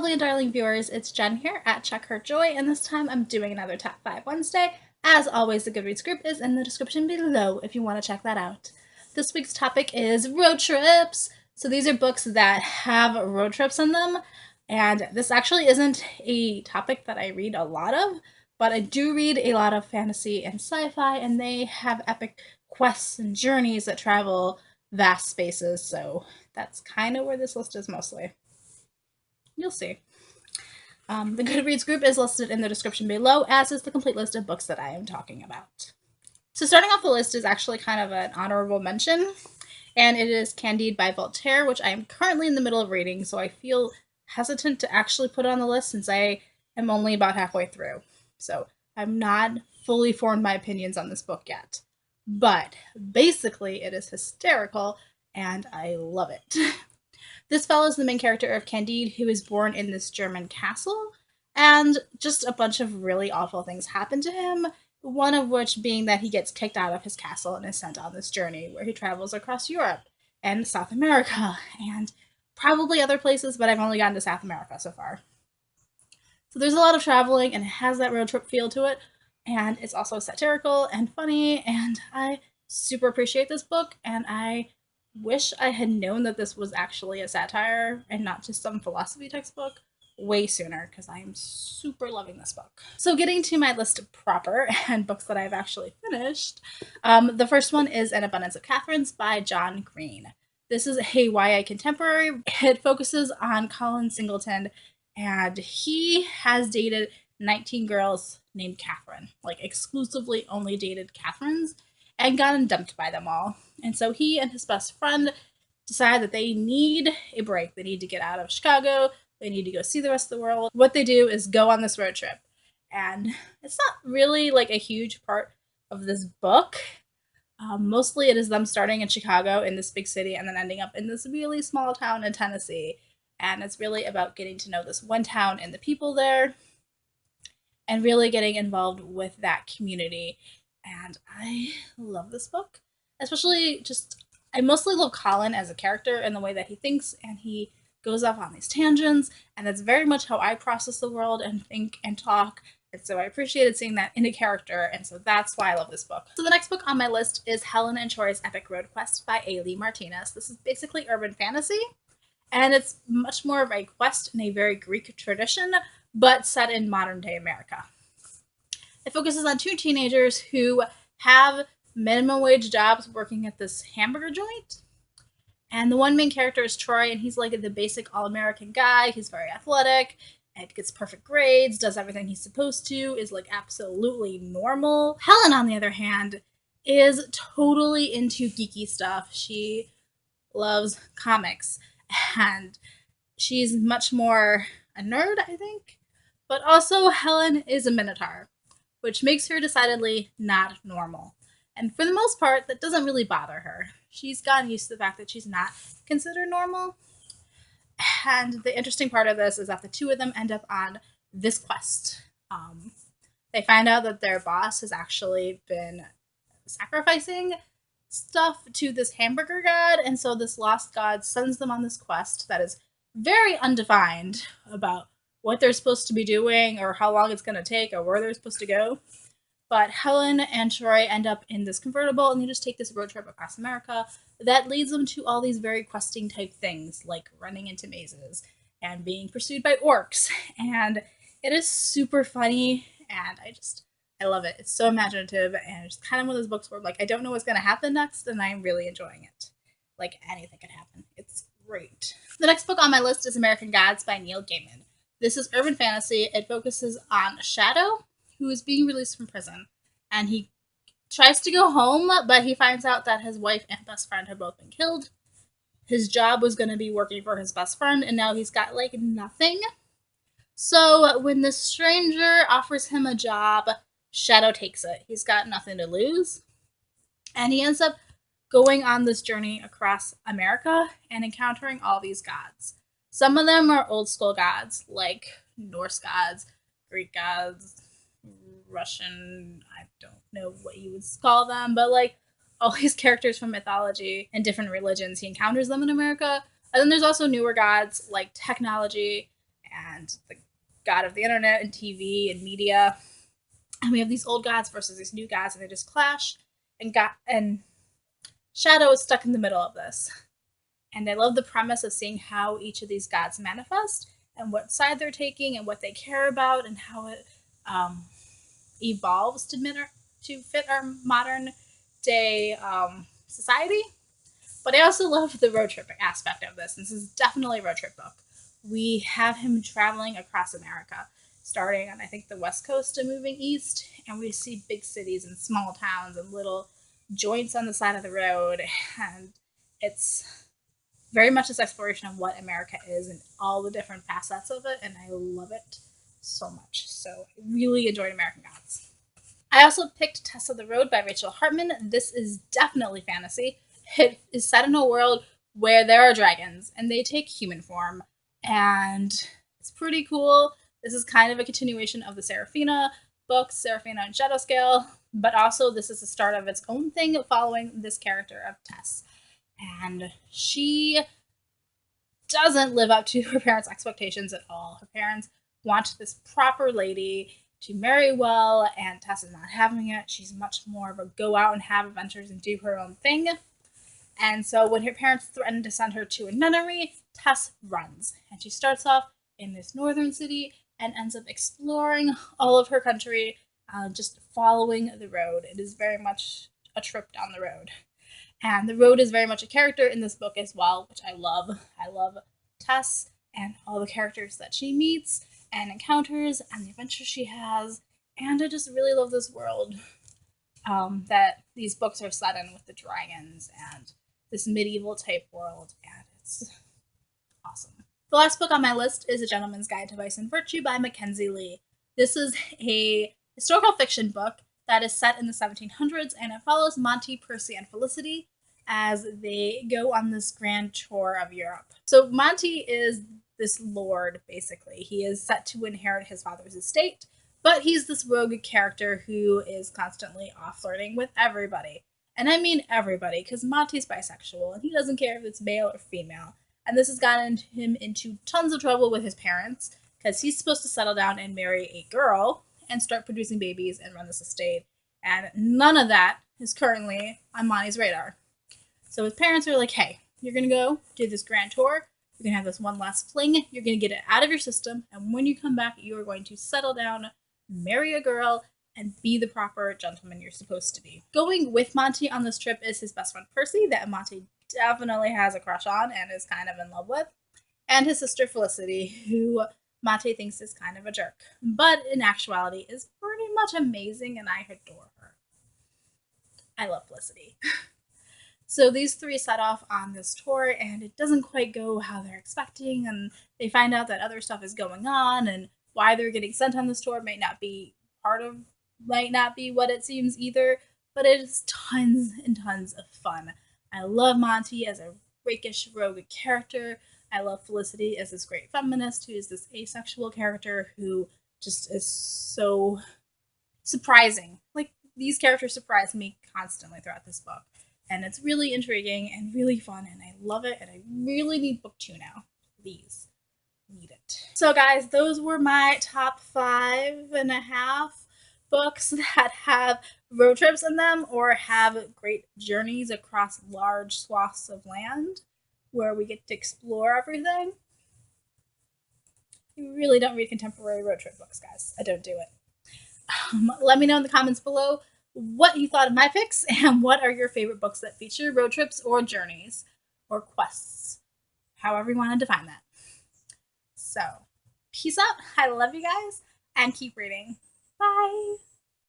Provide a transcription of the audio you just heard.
lovely and darling viewers, it's Jen here at Check Her Joy, and this time I'm doing another Top 5 Wednesday. As always, the Goodreads group is in the description below if you want to check that out. This week's topic is road trips. So these are books that have road trips in them, and this actually isn't a topic that I read a lot of, but I do read a lot of fantasy and sci-fi, and they have epic quests and journeys that travel vast spaces, so that's kind of where this list is mostly. You'll see. The Goodreads group is listed in the description below, as is the complete list of books that I am talking about. So starting off the list is actually kind of an honorable mention, and it is Candide by Voltaire, which I am currently in the middle of reading, so I feel hesitant to actually put it on the list since I am only about halfway through. So I'm not fully formed my opinions on this book yet. But basically, it is hysterical, and I love it. This follows the main character of Candide, who is born in this German castle, and just a bunch of really awful things happen to him, one of which being that he gets kicked out of his castle and is sent on this journey where he travels across Europe and South America and probably other places, but I've only gotten to South America so far. So there's a lot of traveling, and it has that road trip feel to it, and it's also satirical and funny, and I super appreciate this book, and I wish I had known that this was actually a satire and not just some philosophy textbook way sooner, because I am super loving this book. So getting to my list proper and books that I've actually finished, the first one is An Abundance of Katherines by John Green. This is a YA contemporary. It focuses on Colin Singleton, and he has dated 19 girls named Catherine, like exclusively only dated Catherines, and gotten dumped by them all. And so he and his best friend decide that they need a break. They need to get out of Chicago. They need to go see the rest of the world. What they do is go on this road trip. And it's not really like a huge part of this book. Mostly it is them starting in Chicago in this big city and then ending up in this really small town in Tennessee. And it's really about getting to know this one town and the people there and really getting involved with that community. And I love this book. Especially I mostly love Colin as a character and the way that he thinks, and he goes off on these tangents, and that's very much how I process the world and think and talk. And so I appreciated seeing that in a character, and so that's why I love this book. So the next book on my list is Helen and Toris Epic Road Quest by A. Martinez. This is basically urban fantasy, and it's much more of a quest in a very Greek tradition, but set in modern day America. It focuses on two teenagers who have minimum wage jobs working at this hamburger joint. And the one main character is Troy, and he's like the basic all-American guy. He's very athletic and gets perfect grades, does everything he's supposed to, is like absolutely normal. Helen, on the other hand, is totally into geeky stuff. She loves comics, and she's much more a nerd, I think. But also, Helen is a minotaur, which makes her decidedly not normal. And for the most part, that doesn't really bother her. She's gotten used to the fact that she's not considered normal. And the interesting part of this is that the two of them end up on this quest. They find out that their boss has actually been sacrificing stuff to this hamburger god, and so this lost god sends them on this quest that is very undefined about what they're supposed to be doing or how long it's going to take or where they're supposed to go. But Helen and Troy end up in this convertible, and they just take this road trip across America that leads them to all these very questing type things, like running into mazes and being pursued by orcs. And it is super funny, and I love it. It's so imaginative, and it's kind of one of those books where like I don't know what's going to happen next, and I'm really enjoying it. Like anything could happen. It's great. The next book on my list is American Gods by Neil Gaiman. This is urban fantasy. It focuses on Shadow, who is being released from prison, and he tries to go home, but he finds out that his wife and best friend have both been killed. His job was going to be working for his best friend, and now he's got like nothing. So when the stranger offers him a job, Shadow takes it. He's got nothing to lose, and he ends up going on this journey across America and encountering all these gods. Some of them are old school gods, like Norse gods, Greek gods, Russian, I don't know what you would call them, but like all these characters from mythology and different religions, he encounters them in America. And then there's also newer gods like technology and the god of the internet and TV and media. And we have these old gods versus these new gods, and they just clash. And Shadow is stuck in the middle of this. And I love the premise of seeing how each of these gods manifest and what side they're taking and what they care about and how it evolves to fit our modern day society. But I also love the road trip aspect of this. This is definitely a road trip book. We have him traveling across America, starting on, I think, the West Coast and moving east, and we see big cities and small towns and little joints on the side of the road, and it's very much this exploration of what America is and all the different facets of it, and I love it so much. So I really enjoyed American Gods. I also picked Tess of the Road by Rachel Hartman. This is definitely fantasy. It is set in a world where there are dragons, and they take human form, and it's pretty cool. This is kind of a continuation of the Seraphina books, Seraphina and Shadowscale, but also this is the start of its own thing following this character of Tess. And she doesn't live up to her parents' expectations at all. Her parents want this proper lady to marry well, and Tess is not having it. She's much more of a go out and have adventures and do her own thing. And so when her parents threaten to send her to a nunnery, Tess runs. And she starts off in this northern city and ends up exploring all of her country, just following the road. It is very much a trip down the road. And the road is very much a character in this book as well, which I love. I love Tess and all the characters that she meets and encounters and the adventures she has. And I just really love this world that these books are set in with the dragons and this medieval type world. And it's awesome. The last book on my list is A Gentleman's Guide to Vice and Virtue by Mackenzie Lee. This is a historical fiction book that is set in the 1700s, and it follows Monty, Percy, and Felicity as they go on this grand tour of Europe. So Monty is this lord, basically. He is set to inherit his father's estate, but he's this rogue character who is constantly off flirting with everybody. And I mean everybody, because Monty's bisexual, and he doesn't care if it's male or female. And this has gotten him into tons of trouble with his parents, because he's supposed to settle down and marry a girl and start producing babies and run this estate. And none of that is currently on Monty's radar. So his parents are like, hey, you're going to go do this grand tour. You're going to have this one last fling. You're going to get it out of your system. And when you come back, you are going to settle down, marry a girl, and be the proper gentleman you're supposed to be. Going with Monty on this trip is his best friend Percy, that Monty definitely has a crush on and is kind of in love with, and his sister Felicity, who Monty thinks is kind of a jerk, but in actuality is pretty much amazing, and I adore her. I love Felicity. So these three set off on this tour, and it doesn't quite go how they're expecting, and they find out that other stuff is going on, and why they're getting sent on this tour might not be what it seems either, but it is tons and tons of fun. I love Monty as a rakish rogue character. I love Felicity as this great feminist who is this asexual character who just is so surprising. Like, these characters surprise me constantly throughout this book. And it's really intriguing and really fun, and I love it, and I really need book 2 now. Please. Need it. So guys, those were my top 5.5 books that have road trips in them or have great journeys across large swaths of land where we get to explore everything. I really don't read contemporary road trip books, guys. I don't do it. Let me know in the comments below what you thought of my picks and what are your favorite books that feature road trips or journeys or quests, however you want to define that. So, peace out. I love you guys and keep reading. Bye.